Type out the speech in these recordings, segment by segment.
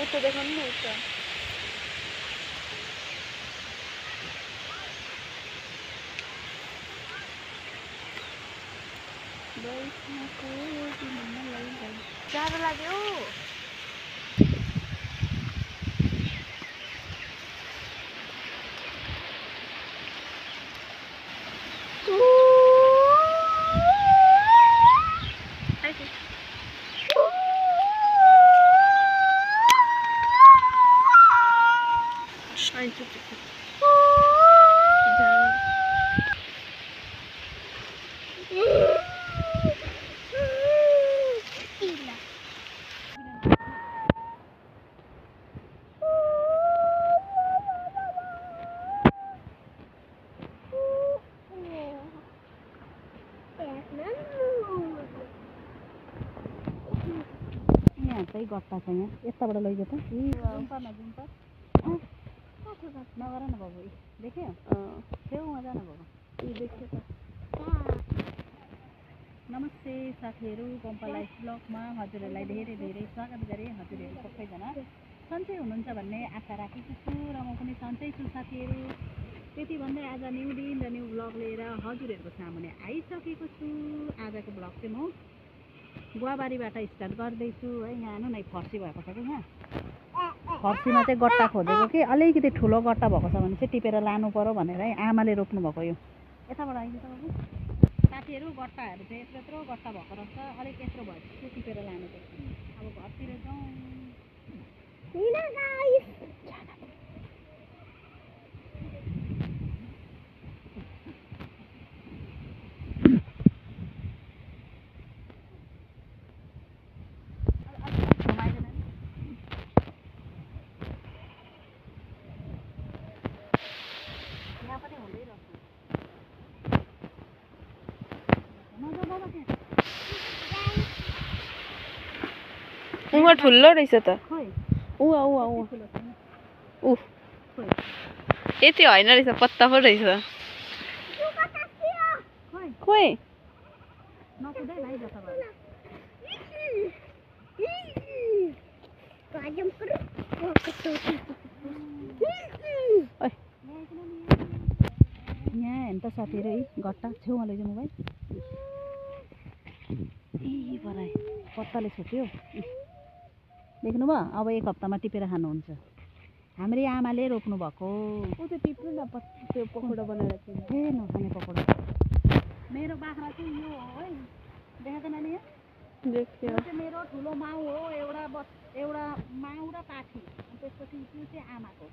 उता देखाउनु न उता जाडो लाग्यो त्यही गट्टा छ यहाँ यताबाट लैजाऊ त नगर न बाबु देख्यो छेउमा जान बाबु देख्यो त नमस्ते साथीहरू पम्पा लाइफ ब्लगमा हजुरहरूलाई धेरै धेरै स्वागत गरेँ हजुरहरू सबैजना सन्चै हुनुहुन्छ भन्ने आशा राखेको छु र म पनि सन्चै छु साथीहरू त्यति भन्दै आज न्यू दिन र न्यू ब्लग लिएर हजुरहरूको सामुने आइसकेको छु आजको ब्लग चाहिँ म गुवाबारीबाट स्टार्ट गर्दैछु है यहाँ हेर्नु न फर्सी भएको छ कि यहाँ फर्सीमा चाहिँ गट्टा खोजेको कि अलिकति ठुलो गट्टा भएको छ भने चाहिँ टिपेर लानु पर्यो भनेर है आमाले रोप्नु भएको यो यताबाट आइन्छ बाबु साथीहरू गट्टाहरू चाहिँ यत्रो यत्रो गट्टा भएको रहेछ अलिक यत्रो भएपछि चाहिँ टिपेर लानुपर्छ अब घरतिर जाउँ उहाँ ठुलो रहेछ त यति होइन रहेछ पत्ता पो रहेछ खोइ यहाँ हेर्नु त साथीहरू है गट्टा छेउमा लैजाउँ मोबाइल पराए पत्ताले छोप्यो देख्नुभयो अब एक हप्तामा टिपेर खानुहुन्छ हाम्रो आमाले रोप्नु भएको टिप्नु न त्यो पकौडा बनाएर ए नखाने पकौडा मेरो बाख्रा चाहिँ यो हो है देखाएको नानी देख्यो मेरो ठुलो माउ हो एउटा माउ र पाठी त्यसपछि त्यो चाहिँ आमाको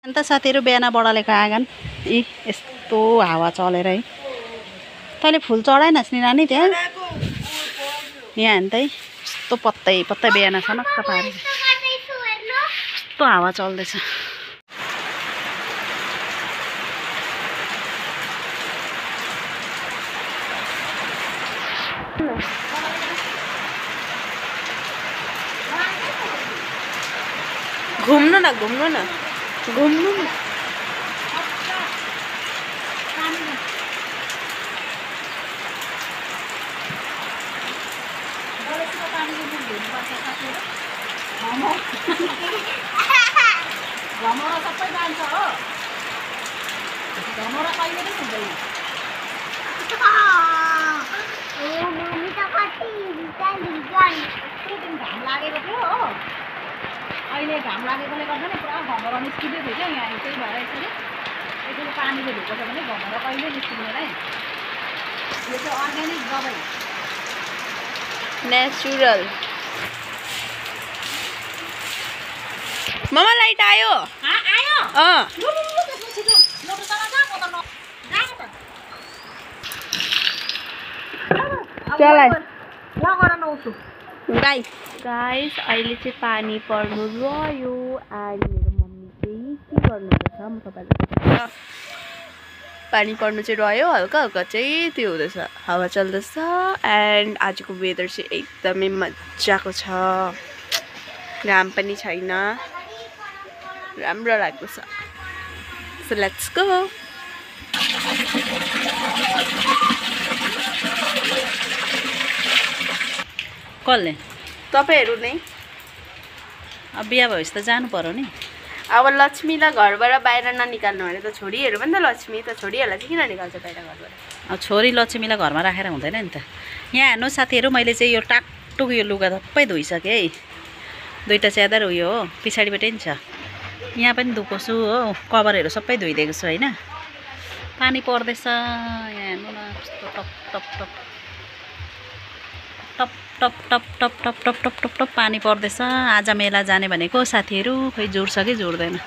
अन्त साथीहरू बिहान बडालेको आँगन यस्तो हावा चलेर है तैँले फुल चढाएनस् नि नानी त्यहाँ यहाँ हेर्नु त यस्तो पत्तै पत्तै बिहान छनक्क पारेर यस्तो हावा चल्दैछ घुम्नु न घमौरा सबै जान्छ हो घमौरा कहिले पनि हुँदैन दिन घाम लागेको थियो हो अहिले घाम लागेकोले गर्दा नि पुरा घमौरा निस्किँदै थियो क्या यहाँ त्यही भएर यसरी पानीले धोएको छ भने घमौरा कहिले निस्किँदैन है यो चाहिँ अर्ग्यानिक दबाई नेचुरल मामा लाइट आयो गाइस अहिले चाहिँ पानी पर्नु रह्यो अनि मेरो मम्मी चाहिँ के गर्नुहुन्छ म तपाईँलाई पानी पर्नु चाहिँ रह्यो, हल्का हल्का चाहिँ त्यो हुँदैछ, हावा चल्दैछ। एन्ड आजको वेदर चाहिँ एकदमै मजाको छ, घाम पनि छैन, राम्रो लाग्दैछ। So let's go. कसले? तपाईहरु नै। अब बिहा भएपछि त जानु पर्यो नि। अब लक्ष्मीलाई घरबाट बाहिर ननिकाल्नु भने त छोरीहरू पनि त लक्ष्मी, त छोरीहरूलाई चाहिँ किन निकाल्छ बाहिर घरबाट? अब छोरी लक्ष्मीलाई घरमा राखेर हुँदैन नि त। यहाँ हेर्नु साथीहरू, मैले चाहिँ यो टाकटुक यो लुगा सबै धोइसकेँ है। दुईवटा च्यादर उयो हो, पछाडिबाटै नि छ। यहाँ पनि धोएको छु हो, कभरहरू सबै धोइदिएको छु होइन। पानी पर्दैछ यहाँ हेर्नु न, कस्तो top top top top top top top top top top top top पानी पर्दैछ। आज मेला जाने भनेको साथीहरू, खोइ जुड्छ कि जुड्दैन।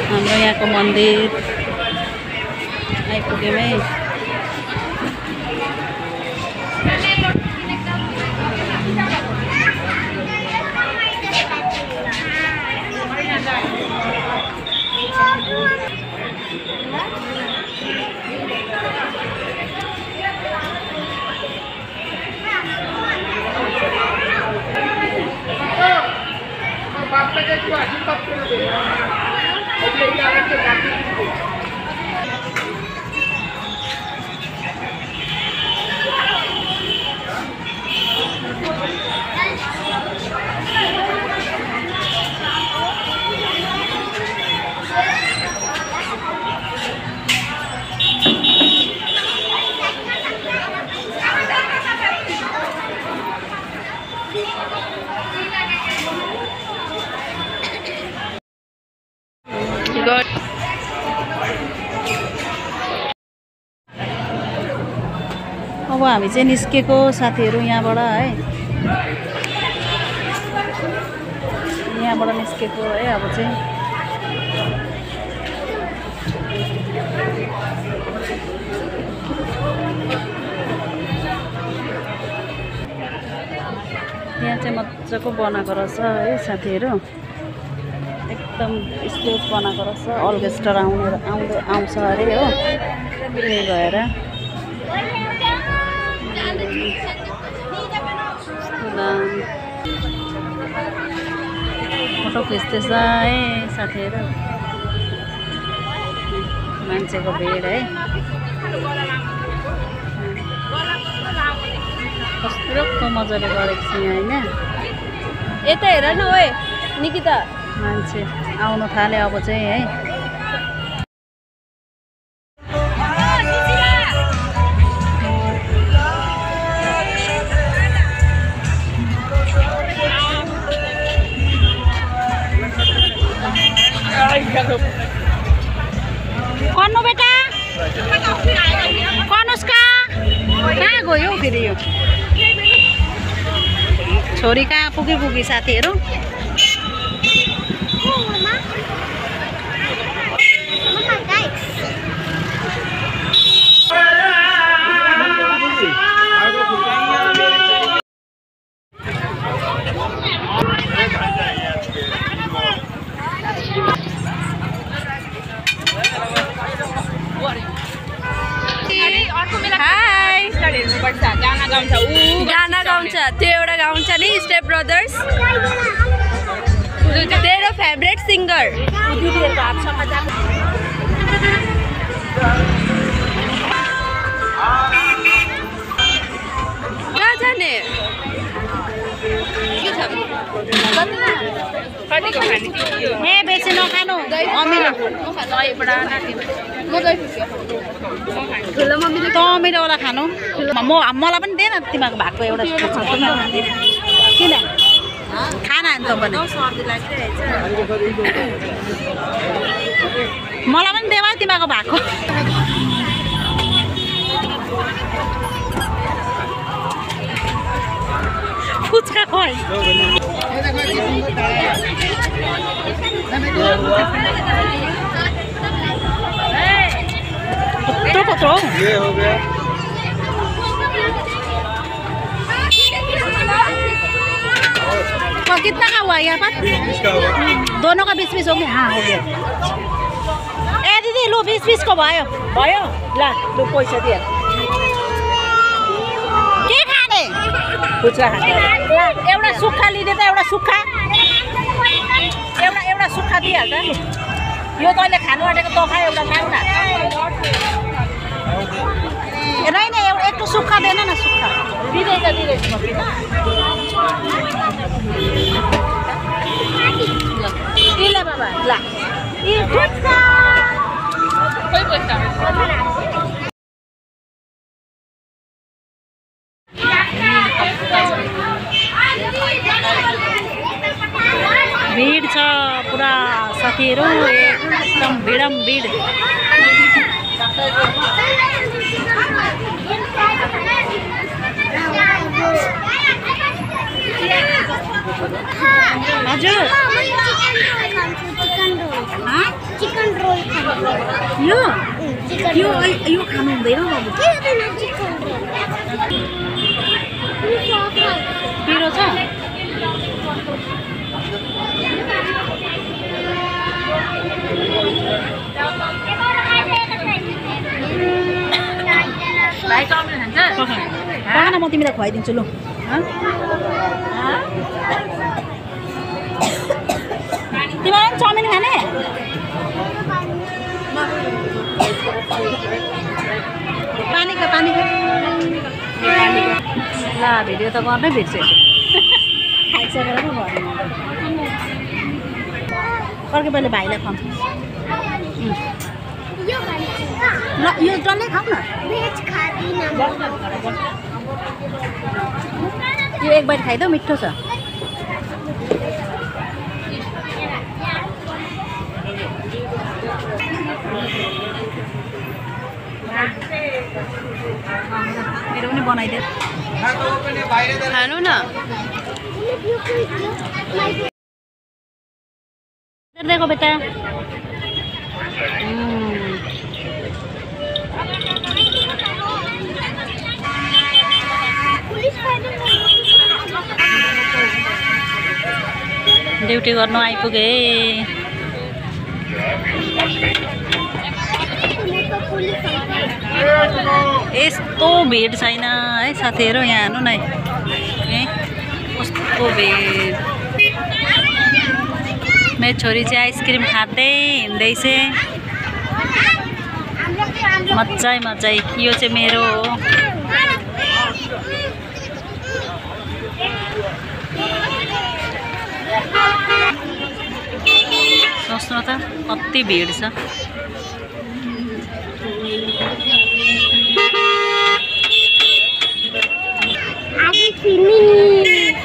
हाम्रो यहाँको मन्दिर आइपुग्यौँ है। अब हामी चाहिँ निस्केको साथीहरू यहाँबाट है, यहाँबाट निस्केको है। अब चाहिँ यहाँ चाहिँ मजाको बनाएको रहेछ है साथीहरू, एकदम स्टेज बनाएको रहेछ। अर्केस्ट्रा आउँछ अरे हो, त्यही भएर फोटो खिच्दैछ है साथीहरू, मान्छेको भिड है। कस्तो मजाले गरेको छ यहाँ होइन। यता हेर न ओए निकिता, मान्छे आउनु थाले अब चाहिँ है। कन्नु बेटा, कनुस्का कहाँ गयो फेरि? यो छोरी कहाँ पुगी साथीहरू? गाना गाउँछ, त्यो एउटा गाउँछ नि स्टेप ब्रदर्स, तेरो फेभरेट सिङ्गर। ए बेसी नखानु अमिलो त अमिलोवाला खानु मलाई पनि दे न तिमीहरूको भएको एउटा किन खाना नि तपाईँले मलाई पनि देवा तिमीहरूको भएको फुच्का खुवाई कत्रो ये हो गया कितना का हुआ यहाँ पर दोनों का 20-20 हो गया हाँ हो गया ए दिदी लु 20-20 को भयो भयो ला लु पैसा दिए के खाने फुच्का खाने एउटा सुक्खा लिँदै त एउटा सुक्खा एउटा सुक्खा दिइहाल्छ यो तैँले खानु आँटेको त खा एउटा खाऊ न नहीं नहीं एक तो सुक्खा देना ना सुक्खा दिँदैछ ल बाबा ल भीड़ छ पुरा साथीहरु एकदम भिडम भिड हजुर चिकन रोल यो खानु हुँदैन बाबु पिरो छ खाना म तिमीलाई खुवाइदिन्छु लु तिमीलाई चाउमिन खाने पानी का ल भिडियो त गर्नै बिर्सेछु खाइसकेर पो भयो अर्को पहिले भाइलाई खुवाउँछु ल यो डल्लै खाऊ न यो एक बाइट खाइदेऊ मिठो छ मेरो पनि बनाइदे खानु न देखो बेटा ड्युटी गर्नु आइपुगे यस्तो भिड छैन है साथीहरु यहाँ हेर्नु न है कस्तो भिड मेरो छोरी चाहिँ आइसक्रिम खाँदै हिँड्दैछ मजै यो चाहिँ मेरो हो सोच्नु त कति भिड छ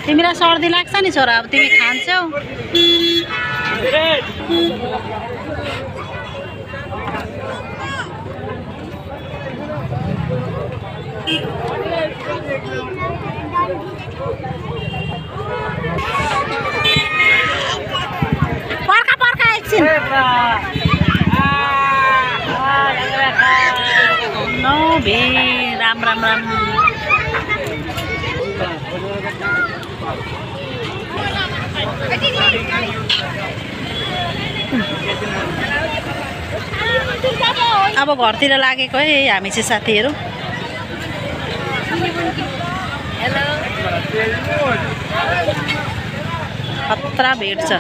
तिमीलाई सर्दी लाग्छ नि छोरा अब तिमी खान्छौ पर्खा एकछिन नो भे राम अब घरतिर लागेको है हामी चाहिँ साथीहरु खतरा भेट छ